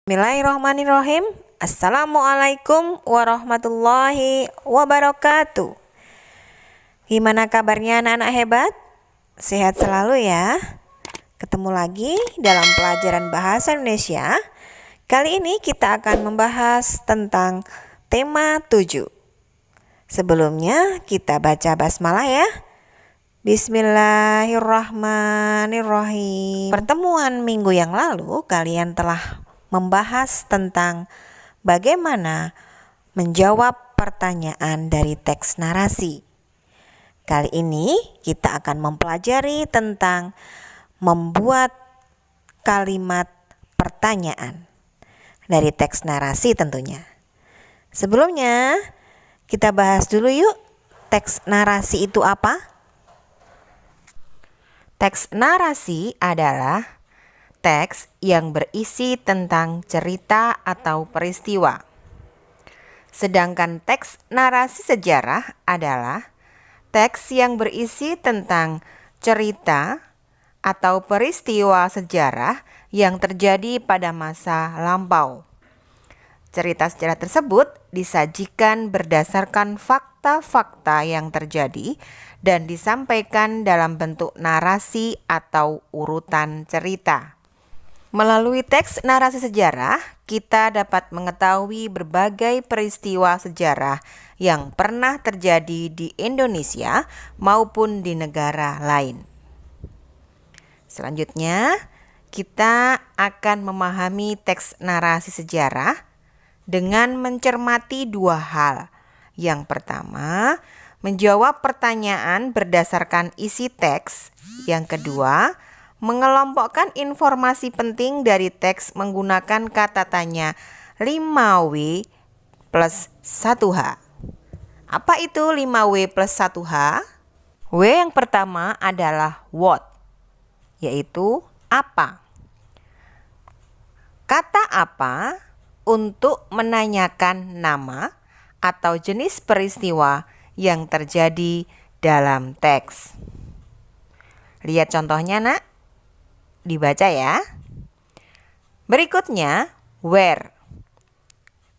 Bismillahirrahmanirrahim. Assalamualaikum warahmatullahi wabarakatuh. Gimana kabarnya anak-anak hebat? Sehat selalu ya. Ketemu lagi dalam pelajaran bahasa Indonesia. Kali ini kita akan membahas tentang tema 7. Sebelumnya kita baca basmalah ya. Bismillahirrahmanirrahim. Pertemuan minggu yang lalu kalian telah membahas tentang bagaimana menjawab pertanyaan dari teks narasi. Kali ini kita akan mempelajari tentang membuat kalimat pertanyaan dari teks narasi tentunya. Sebelumnya kita bahas dulu yuk, teks narasi itu apa? Teks narasi adalah teks yang berisi tentang cerita atau peristiwa. Sedangkan teks narasi sejarah adalah teks yang berisi tentang cerita atau peristiwa sejarah yang terjadi pada masa lampau. Cerita sejarah tersebut disajikan berdasarkan fakta-fakta yang terjadi dan disampaikan dalam bentuk narasi atau urutan cerita. Melalui teks narasi sejarah, kita dapat mengetahui berbagai peristiwa sejarah yang pernah terjadi di Indonesia maupun di negara lain. Selanjutnya, kita akan memahami teks narasi sejarah dengan mencermati dua hal. Yang pertama, menjawab pertanyaan berdasarkan isi teks. Yang kedua, mengelompokkan informasi penting dari teks menggunakan kata tanya 5W plus 1H. Apa itu 5W plus 1H? W yang pertama adalah what, yaitu apa. Kata apa untuk menanyakan nama atau jenis peristiwa yang terjadi dalam teks. Lihat contohnya nak. Dibaca ya. Berikutnya, where,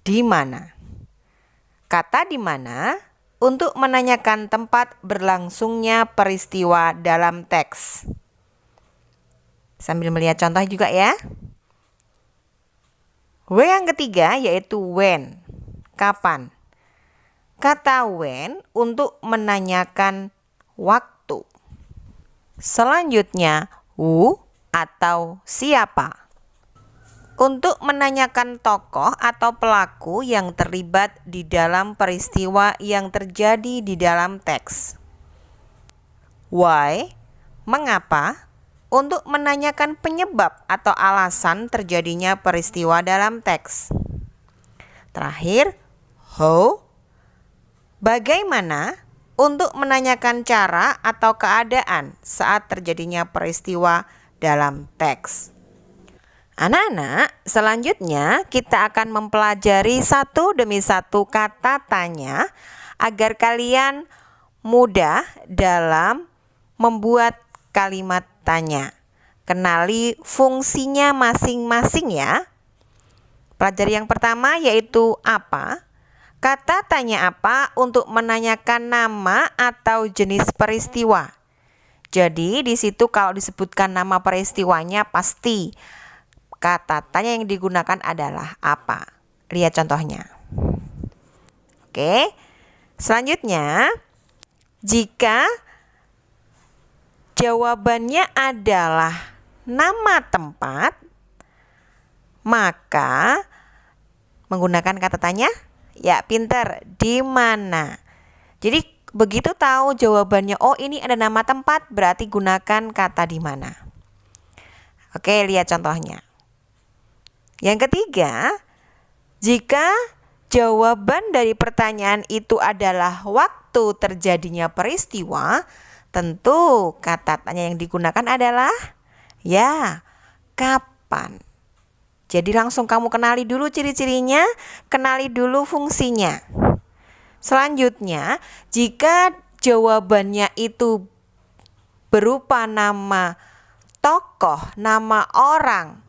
di mana. Kata di mana untuk menanyakan tempat berlangsungnya peristiwa dalam teks. Sambil melihat contoh juga ya. W yang ketiga yaitu when, kapan. Kata when untuk menanyakan waktu. Selanjutnya, who atau siapa, untuk menanyakan tokoh atau pelaku yang terlibat di dalam peristiwa yang terjadi di dalam teks. Why, mengapa, untuk menanyakan penyebab atau alasan terjadinya peristiwa dalam teks. Terakhir, how, bagaimana, untuk menanyakan cara atau keadaan saat terjadinya peristiwa dalam teks. Anak-anak, selanjutnya kita akan mempelajari satu demi satu kata tanya agar kalian mudah dalam membuat kalimat tanya. Kenali fungsinya masing-masing ya. Pelajari yang pertama yaitu apa. Kata tanya apa untuk menanyakan nama atau jenis peristiwa. Jadi di situ kalau disebutkan nama peristiwanya pasti kata tanya yang digunakan adalah apa. Lihat contohnya. Oke. Selanjutnya, jika jawabannya adalah nama tempat, maka menggunakan kata tanya, ya pinter, di mana. Jadi begitu tahu jawabannya, oh ini ada nama tempat, berarti gunakan kata di mana. Oke, lihat contohnya. Yang ketiga, jika jawaban dari pertanyaan itu adalah waktu terjadinya peristiwa, tentu kata tanya yang digunakan adalah ya, kapan. Jadi langsung kamu kenali dulu ciri-cirinya, kenali dulu fungsinya. Selanjutnya, jika jawabannya itu berupa nama tokoh, nama orang,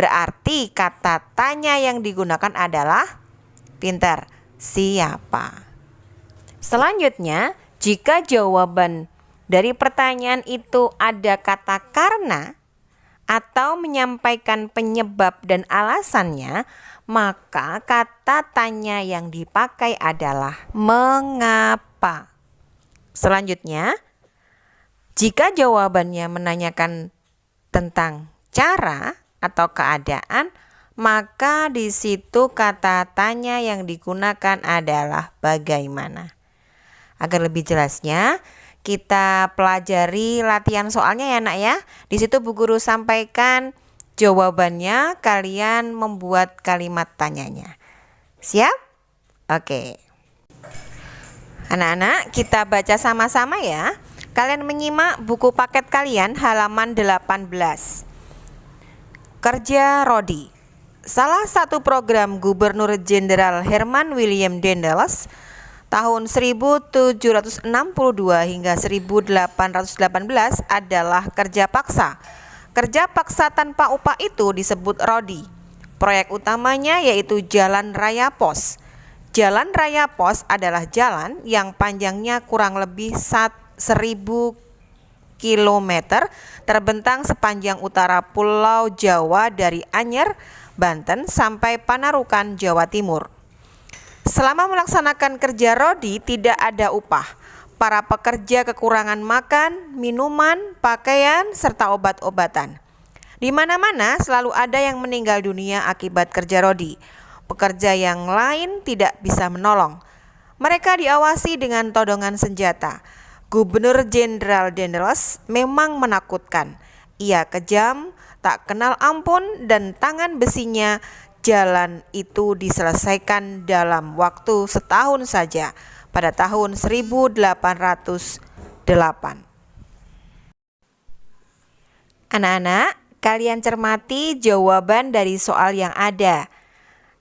Berarti kata tanya yang digunakan adalah, pintar, siapa. Selanjutnya, jika jawaban dari pertanyaan itu ada kata karena atau menyampaikan penyebab dan alasannya, maka kata tanya yang dipakai adalah mengapa. Selanjutnya, jika jawabannya menanyakan tentang cara atau keadaan, maka di situ kata tanya yang digunakan adalah bagaimana. Agar lebih jelasnya, kita pelajari latihan soalnya ya nak ya. Di situ Bu Guru sampaikan jawabannya, kalian membuat kalimat tanyanya. Siap? Oke. Anak-anak, kita baca sama-sama ya. Kalian menyimak buku paket kalian halaman 18. Kerja Rodi. Salah satu program Gubernur Jenderal Herman William Daendels tahun 1762 hingga 1818 adalah kerja paksa. Kerja paksa tanpa upah itu disebut Rodi. Proyek utamanya yaitu Jalan Raya Pos. Jalan Raya Pos adalah jalan yang panjangnya kurang lebih 1.000 km terbentang sepanjang utara Pulau Jawa dari Anyer, Banten sampai Panarukan, Jawa Timur. Selama melaksanakan kerja Rodi tidak ada upah. Para pekerja kekurangan makan, minuman, pakaian, serta obat-obatan. Di mana-mana selalu ada yang meninggal dunia akibat kerja Rodi. Pekerja yang lain tidak bisa menolong. Mereka diawasi dengan todongan senjata. Gubernur Jenderal Daendels memang menakutkan. Ia kejam, tak kenal ampun, dan tangan besinya. Jalan itu diselesaikan dalam waktu setahun saja pada tahun 1808. Anak-anak, kalian cermati jawaban dari soal yang ada,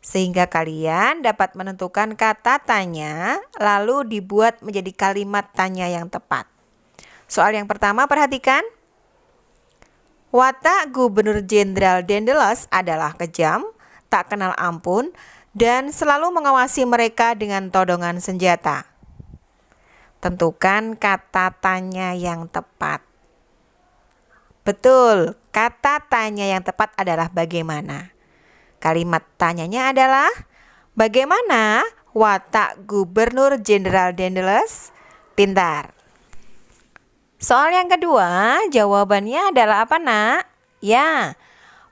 sehingga kalian dapat menentukan kata tanya lalu dibuat menjadi kalimat tanya yang tepat. Soal yang pertama, perhatikan. Watak Gubernur Jenderal Daendels adalah kejam, tak kenal ampun, dan selalu mengawasi mereka dengan todongan senjata. Tentukan kata tanya yang tepat. Betul, kata tanya yang tepat adalah bagaimana. Kalimat tanyanya adalah, bagaimana watak Gubernur Jenderal Daendels? Pintar. Soal yang kedua, jawabannya adalah apa nak? Ya,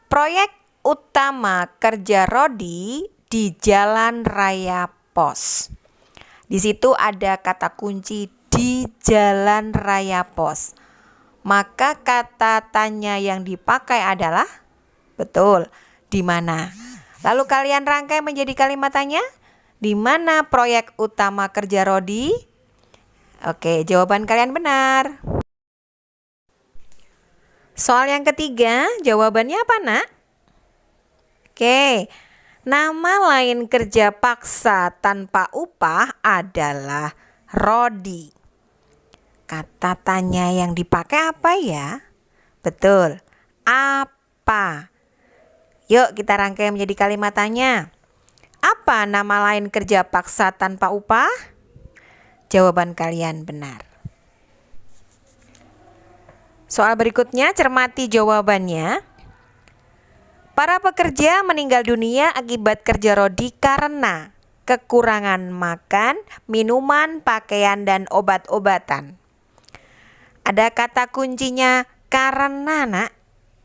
proyek utama kerja Rodi di Jalan Raya Pos. Di situ ada kata kunci di Jalan Raya Pos. Maka kata tanya yang dipakai adalah, betul, di mana? Lalu kalian rangkai menjadi kalimat tanya. Di mana proyek utama kerja Rodi? Oke, jawaban kalian benar. Soal yang ketiga, jawabannya apa nak? Oke, nama lain kerja paksa tanpa upah adalah Rodi. Kata tanya yang dipakai apa ya? Betul, apa? Yuk kita rangkai menjadi kalimat tanya. Apa nama lain kerja paksa tanpa upah? Jawaban kalian benar. Soal berikutnya, cermati jawabannya. Para pekerja meninggal dunia akibat kerja Rodi karena kekurangan makan, minuman, pakaian, dan obat-obatan. Ada kata kuncinya karena nak,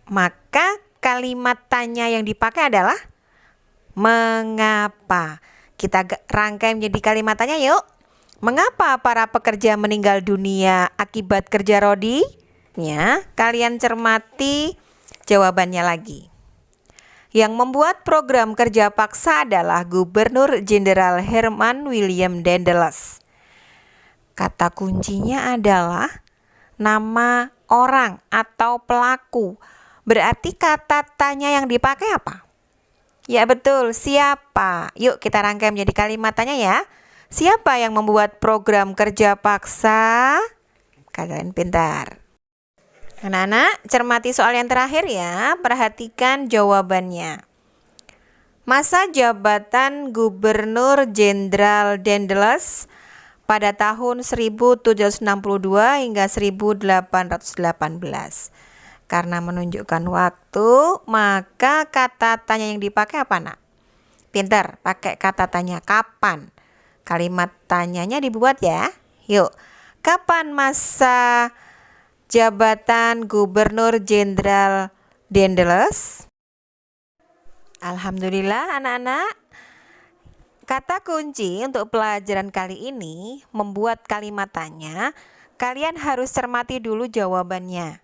maka kalimat tanya yang dipakai adalah mengapa. Kita rangkai menjadi kalimat tanya yuk. Mengapa para pekerja meninggal dunia akibat kerja Rodi? Ya, kalian cermati jawabannya lagi. Yang membuat program kerja paksa adalah Gubernur Jenderal Herman William Daendels. Kata kuncinya adalah nama orang atau pelaku. Berarti kata tanya yang dipakai apa? Ya betul, siapa? Yuk kita rangkai menjadi kalimat tanya ya. Siapa yang membuat program kerja paksa? Kalian pintar. Anak-anak, cermati soal yang terakhir ya. Perhatikan jawabannya. Masa jabatan Gubernur Jenderal Daendels pada tahun 1762 hingga 1818. Karena menunjukkan waktu, maka kata tanya yang dipakai apa, Nak? Pinter, pakai kata tanya kapan. Kalimat tanyanya dibuat ya. Yuk, kapan masa jabatan Gubernur Jenderal Daendels? Alhamdulillah anak-anak. Kata kunci untuk pelajaran kali ini membuat kalimat tanya. Kalian harus cermati dulu jawabannya.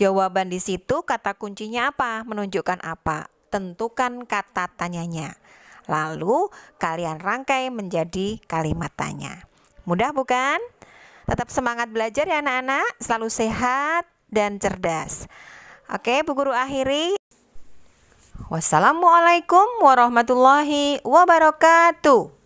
Jawaban di situ kata kuncinya apa? Menunjukkan apa? Tentukan kata tanyanya. Lalu kalian rangkai menjadi kalimat tanya. Mudah bukan? Tetap semangat belajar ya anak-anak. Selalu sehat dan cerdas. Oke, Bu Guru akhiri. Wassalamualaikum warahmatullahi wabarakatuh.